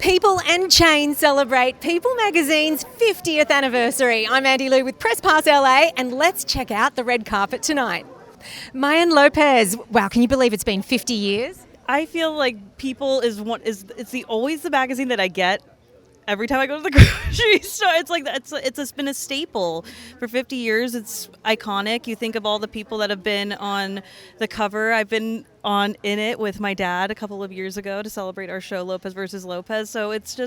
People and Chain celebrate People Magazine's 50th anniversary. I'm Andy Lou with Press Pass LA, and let's check out the red carpet tonight. Mayan Lopez, wow, can you believe it's been 50 years? I feel like People is always the magazine that I get every time I go to the grocery store. It's like it's been a staple for 50 years. It's iconic. You think of all the people that have been on the cover. I've been in it with my dad a couple of years ago to celebrate our show Lopez versus Lopez. So it's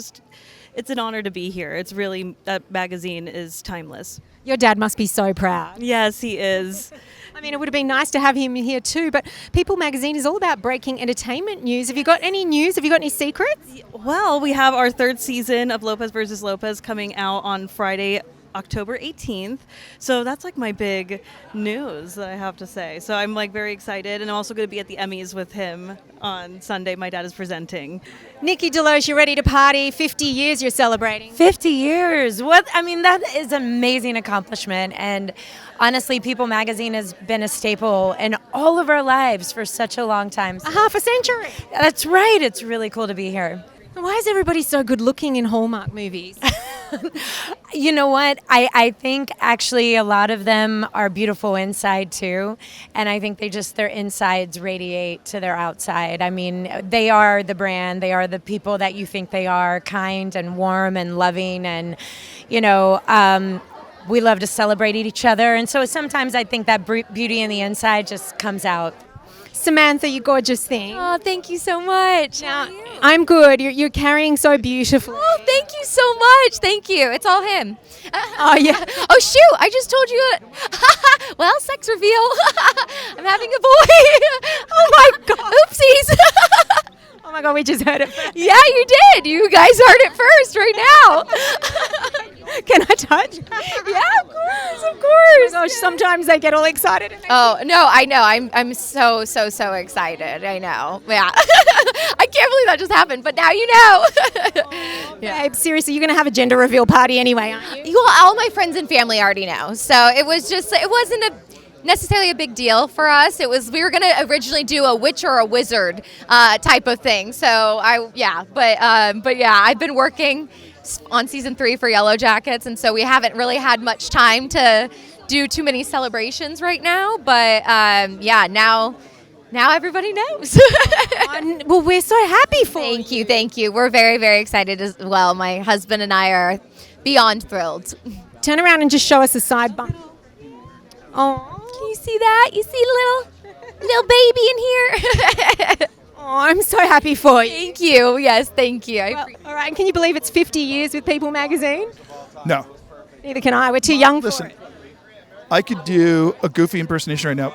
an honor to be here. It's really, that magazine is timeless. Your dad must be so proud. Yes, he is. I mean, it would have been nice to have him here too, but People Magazine is all about breaking entertainment news. Have you got any news? Have you got any secrets? Well, we have our third season of Lopez versus Lopez coming out on Friday, October 18th. So that's like my big news that I have to say. So I'm like very excited, and I'm also going to be at the Emmys with him on Sunday. My dad is presenting. Nikki Deloche, you're ready to party. 50 years you're celebrating. 50 years. That is an amazing accomplishment. And honestly, People Magazine has been a staple in all of our lives for such a long time. A half a century. That's right. It's really cool to be here. Why is everybody so good looking in Hallmark movies? You know what? I think actually a lot of them are beautiful inside too. And I think their insides radiate to their outside. I mean, they are the brand. They are the people that you think they are, kind and warm and loving. And, we love to celebrate each other. And so sometimes I think that beauty in the inside just comes out. Samantha, you gorgeous thing. Oh, thank you so much. Now, I'm good. You're carrying so beautifully. Oh, thank you so much. Thank you. It's all him. Oh, yeah. Oh, shoot. I just told you. Well, sex reveal. I'm having a boy. Oh, my God. Oopsies. Oh, my God. We just heard it. Yeah, you did. You guys heard it first right now. Can I touch? Yeah, of course. Oh, gosh, sometimes they get all excited. Oh, no, I know. I'm so excited. I know. Yeah. I can't believe that just happened, but now you know. Yeah. Babe, seriously, you're going to have a gender reveal party anyway, aren't you? Well, all my friends and family already know. So it wasn't necessarily a big deal for us. We were going to originally do a witch or a wizard type of thing. So I've been working on season 3 for Yellow Jackets, and so we haven't really had much time to do too many celebrations right now, but now everybody knows. Well, we're so happy for you. Thank you. We're very, very excited as well. My husband and I are beyond thrilled. Turn around and just show us a side bump. Oh, can you see that? You see a little baby in here? Oh, I'm so happy for you. Thank you. Yes, thank you. Well, all right, can you believe it's 50 years with People Magazine? No. Neither can I. We're too young for Listen, it. I could do a goofy impersonation right now.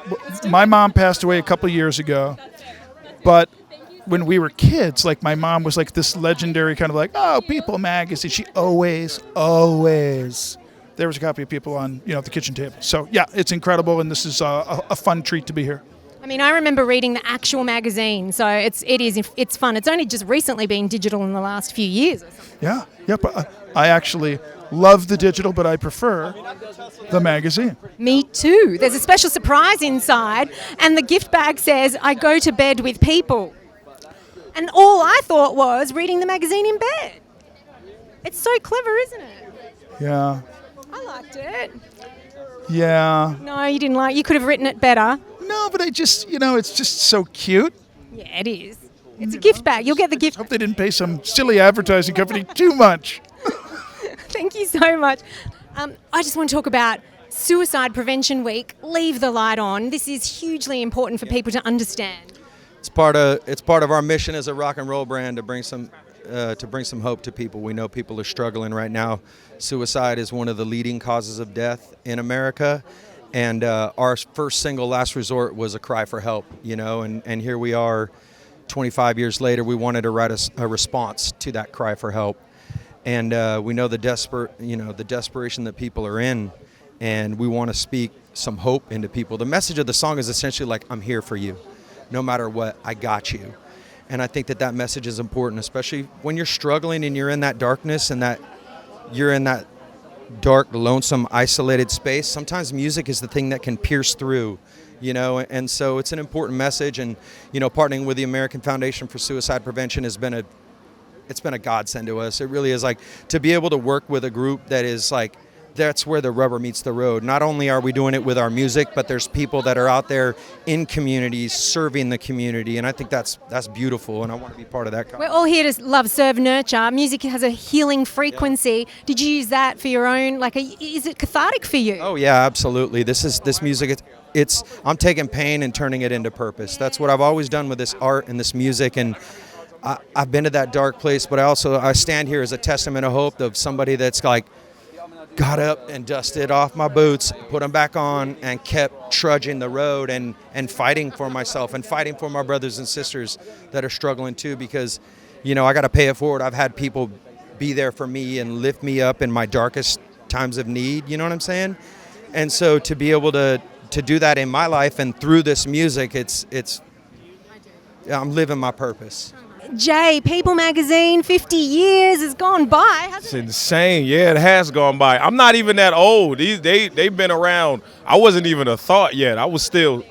My mom passed away a couple of years ago, but when we were kids, like my mom was like this legendary kind of like, oh, People Magazine. She always, there was a copy of People on, the kitchen table. So yeah, it's incredible, and this is a fun treat to be here. I mean, I remember reading the actual magazine, so it's fun. It's only just recently been digital in the last few years. Yeah, but I actually love the digital, but I prefer the magazine. Me too. There's a special surprise inside, and the gift bag says, I go to bed with people. And all I thought was reading the magazine in bed. It's so clever, isn't it? Yeah. I liked it. Yeah. No, you didn't like it. You could have written it better. No, but it's just so cute. Yeah, it is. It's a gift bag. You'll get the gift. I hope they didn't pay some silly advertising company too much. Thank you so much. I just want to talk about Suicide Prevention Week. Leave the light on. This is hugely important for people to understand. It's part of our mission as a rock and roll brand to bring some hope to people. We know people are struggling right now. Suicide is one of the leading causes of death in America. And our first single, Last Resort, was a cry for help, and here we are 25 years later. We wanted to write a response to that cry for help. And we know the desperation that people are in, and we want to speak some hope into people. The message of the song is essentially like, I'm here for you. No matter what, I got you. And I think that message is important, especially when you're struggling and you're in that darkness and that you're in that dark, lonesome, isolated space. Sometimes music is the thing that can pierce through, and so it's an important message. And, partnering with the American Foundation for Suicide Prevention has been been a godsend to us. It really is, like, to be able to work with a group that is like, that's where the rubber meets the road. Not only are we doing it with our music, but there's people that are out there in communities serving the community, and I think that's beautiful, and I want to be part of that. We're all here to love, serve, nurture. Music has a healing frequency. Yeah. Did you use that for your own? Like, is it cathartic for you? Oh yeah, absolutely. This music. I'm taking pain and turning it into purpose. That's what I've always done with this art and this music, and I've been to that dark place, but I stand here as a testament of hope of somebody that's like, got up and dusted off my boots, put them back on, and kept trudging the road and fighting for myself and fighting for my brothers and sisters that are struggling too, because, I got to pay it forward. I've had people be there for me and lift me up in my darkest times of need, you know what I'm saying? And so to be able to do that in my life and through this music, I'm living my purpose. Jay, People Magazine, 50 years has gone by, hasn't It's insane. Yeah, it has gone by. I'm not even that old. They've been around. I wasn't even a thought yet. I was still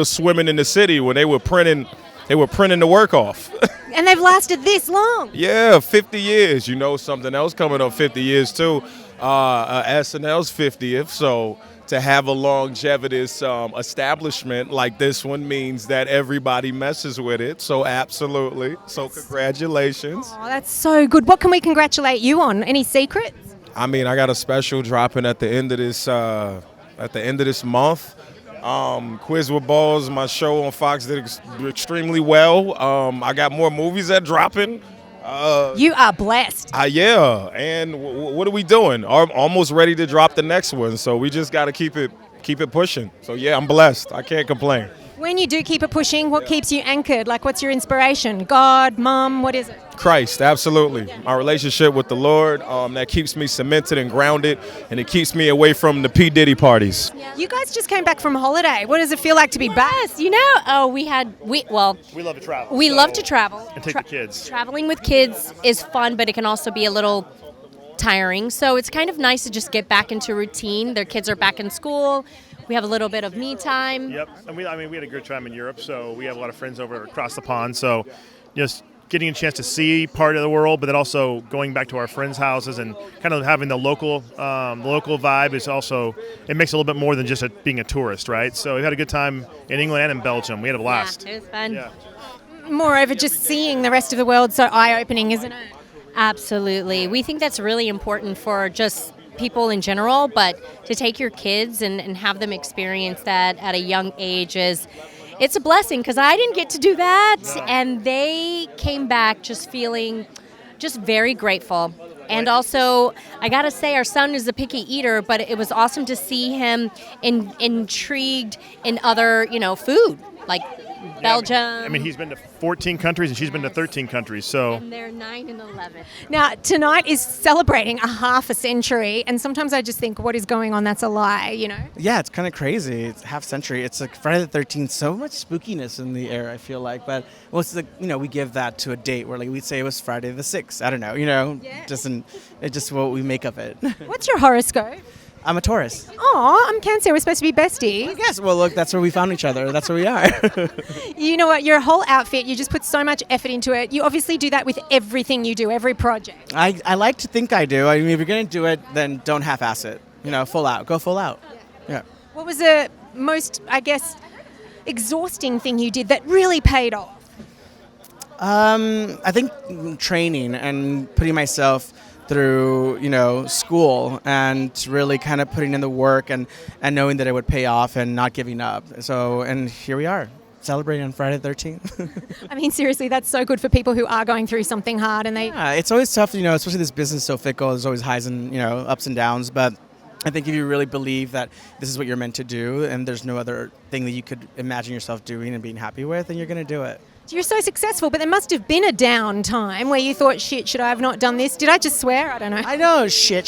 swimming in the city when they were printing the work off. And they've lasted this long. Yeah, 50 years. Something else coming up 50 years too. SNL's 50th, so to have a longevitous establishment like this one means that everybody messes with it. So absolutely. So congratulations. Oh, that's so good. What can we congratulate you on? Any secrets? I mean, I got a special dropping at the end of this month. Quiz with Balls, my show on Fox, did extremely well. I got more movies that dropping. You are blessed. Yeah, and what are we doing? I'm almost ready to drop the next one, so we just got to keep it pushing. So yeah, I'm blessed. I can't complain. When you do keep it pushing, what keeps you anchored? Like, what's your inspiration? God, Mom, what is it? Christ, absolutely. My relationship with the Lord, that keeps me cemented and grounded, and it keeps me away from the P. Diddy parties. You guys just came back from holiday. What does it feel like to be back? Yes, we love to travel. We love to travel. And take the kids. Traveling with kids is fun, but it can also be a little tiring. So it's kind of nice to just get back into routine. Their kids are back in school. We have a little bit of me time. Yep. And we had a good time in Europe, so we have a lot of friends over across the pond. So just getting a chance to see part of the world, but then also going back to our friends' houses and kind of having the local vibe is also, it makes it a little bit more than just being a tourist, right? So we had a good time in England and in Belgium. We had a blast. Yeah, it was fun. Yeah. Moreover, just seeing the rest of the world so eye-opening, isn't it? Absolutely. We think that's really important for just people in general, but to take your kids and have them experience that at a young age it's a blessing, because I didn't get to do that, and they came back just feeling just very grateful. And also, I gotta say, our son is a picky eater, but it was awesome to see him intrigued in other, food, like Belgium. I mean, he's been to 14 countries and she's been to 13 countries. So. And they're 9 and 11. Now, tonight is celebrating a half a century, and sometimes I just think, what is going on? That's a lie, Yeah, it's kind of crazy. It's half century. It's like Friday the 13th. So much spookiness in the air, I feel like. But we give that to a date where we'd say it was Friday the 6th. I don't know, Yeah. It's just what we make of it. What's your horoscope? I'm a Taurus. Oh, I'm Cancer. We're supposed to be besties. Yes. Well, look, that's where we found each other. That's where we are. You know what? Your whole outfit, you just put so much effort into it. You obviously do that with everything you do, every project. I like to think I do. I mean, if you're going to do it, then don't half-ass it. Full out. Go full out. Yeah. What was the most, exhausting thing you did that really paid off? I think training and putting myself through, school and really kind of putting in the work and knowing that it would pay off and not giving up. So, and here we are, celebrating on Friday the 13th. I mean, seriously, that's so good for people who are going through something hard and they... Yeah, it's always tough, especially this business is so fickle. There's always highs and, ups and downs. But I think if you really believe that this is what you're meant to do and there's no other thing that you could imagine yourself doing and being happy with, then you're going to do it. You're so successful, but there must have been a down time where you thought, shit, should I have not done this? Did I just swear? I don't know. I know, shit.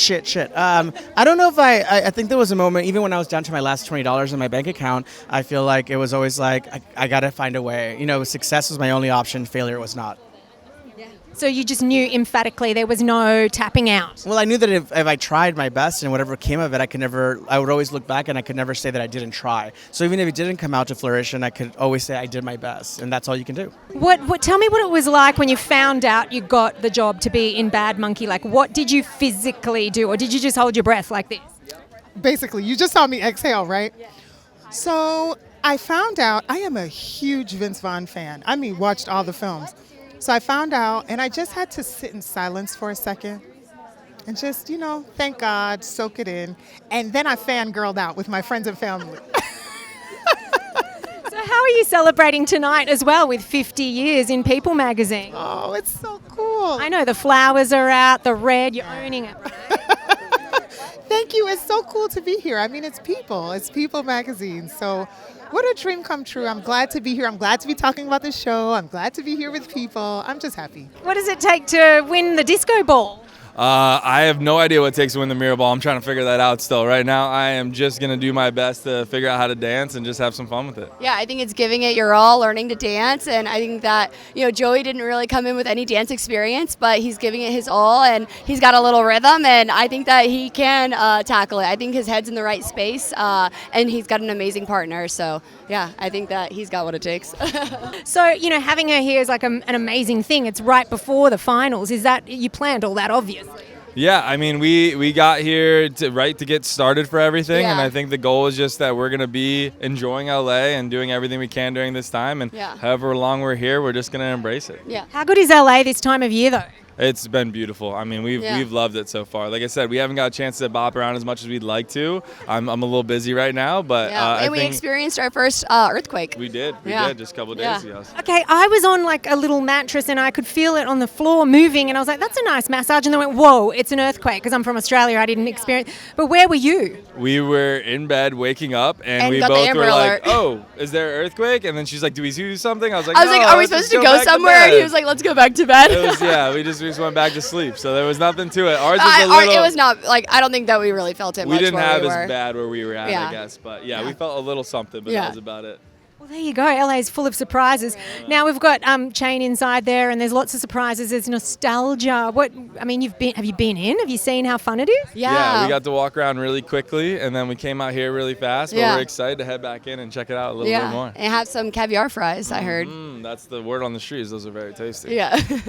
I don't know if I think there was a moment, even when I was down to my last $20 in my bank account, I feel like it was always like, I got to find a way. Success was my only option, failure was not. Yeah. So you just knew emphatically there was no tapping out. Well, I knew that if I tried my best and whatever came of it, I would always look back and I could never say that I didn't try. So even if it didn't come out to fruition, I could always say I did my best, and that's all you can do. Tell me what it was like when you found out you got the job to be in Bad Monkey. Like, what did you physically do, or did you just hold your breath like this? Basically, you just saw me exhale, right? Yeah. So I found out I am a huge Vince Vaughn fan. I mean, watched all the films. So I found out, and I just had to sit in silence for a second and just, thank God, soak it in. And then I fangirled out with my friends and family. So how are you celebrating tonight as well with 50 years in People magazine? Oh, it's so cool. I know the flowers are out, the red, you're owning it, right? Thank you. It's so cool to be here. I mean, it's People magazine. So what a dream come true. I'm glad to be here. I'm glad to be talking about the show. I'm glad to be here with people. I'm just happy. What does it take to win the disco ball? I have no idea what it takes to win the mirror ball. I'm trying to figure that out still. Right now, I am just going to do my best to figure out how to dance and just have some fun with it. Yeah, I think it's giving it your all, learning to dance. And I think that, Joey didn't really come in with any dance experience, but he's giving it his all, and he's got a little rhythm, and I think that he can tackle it. I think his head's in the right space, and he's got an amazing partner. So, yeah, I think that he's got what it takes. So, having her here is like an amazing thing. It's right before the finals. Is that, you planned all that, obviously? Yeah, I mean, we got here to get started for everything, Yeah. and I think the goal is just that we're going to be enjoying LA and doing everything we can during this time, and however long we're here, we're just going to embrace it. Yeah. How good is LA this time of year, though? It's been beautiful. I mean, we've loved it so far. Like I said, we haven't got a chance to bop around as much as we'd like to. I'm a little busy right now, but And we experienced our first earthquake. We did just a couple of days ago. Okay, I was on like a little mattress and I could feel it on the floor moving, and I was like, that's a nice massage. And then I went, whoa, it's an earthquake, because I'm from Australia. I didn't experience. But where were you? We were in bed waking up, and we got the both Amber were Alert. like, oh, is there an earthquake? And then she's like, do we do something? I was like, I was like, "No, are we let's supposed just to go back somewhere? And he bed." was like, let's go back to bed. We just went back to sleep. So there was nothing to it. Ours was a It little. was not, I don't think that we really felt it We much didn't where have we as were. bad where we were at, Yeah. I guess. But we felt a little something, but that was about it. Well, there you go. LA is full of surprises. Now we've got Chain inside there, and there's lots of surprises. There's nostalgia. Have you been in? Have you seen how fun it is? Yeah, we got to walk around really quickly, and then we came out here really fast. But Yeah. we're excited to head back in and check it out a little bit more. And have some caviar fries, I heard. That's the word on the street. Those are very tasty. Yeah.